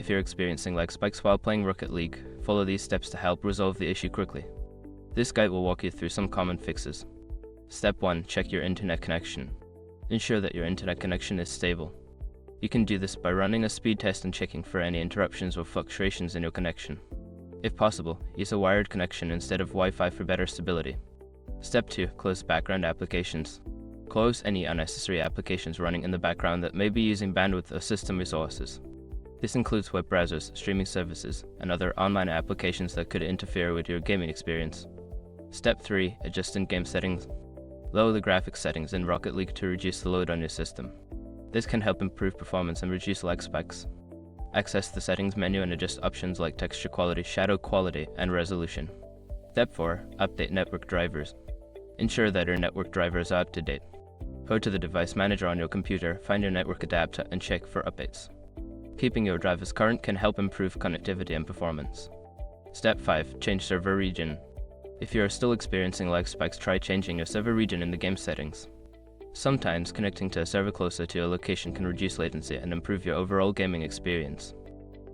If you're experiencing lag spikes while playing Rocket League, follow these steps to help resolve the issue quickly. This guide will walk you through some common fixes. Step 1. Check your internet connection. Ensure that your internet connection is stable. You can do this by running a speed test and checking for any interruptions or fluctuations in your connection. If possible, use a wired connection instead of Wi-Fi for better stability. Step 2. Close background applications. Close any unnecessary applications running in the background that may be using bandwidth or system resources. This includes web browsers, streaming services, and other online applications that could interfere with your gaming experience. Step 3. Adjust in-game settings. Lower the graphics settings in Rocket League to reduce the load on your system. This can help improve performance and reduce lag spikes. Access the settings menu and adjust options like texture quality, shadow quality, and resolution. Step 4. Update network drivers. Ensure that your network drivers are up to date. Go to the device manager on your computer, find your network adapter, and check for updates. Keeping your drivers current can help improve connectivity and performance. Step 5. Change server region. If you are still experiencing lag spikes, try changing your server region in the game settings. Sometimes connecting to a server closer to your location can reduce latency and improve your overall gaming experience.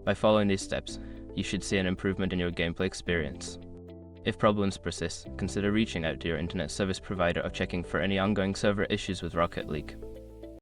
By following these steps, you should see an improvement in your gameplay experience. If problems persist, consider reaching out to your internet service provider or checking for any ongoing server issues with Rocket League.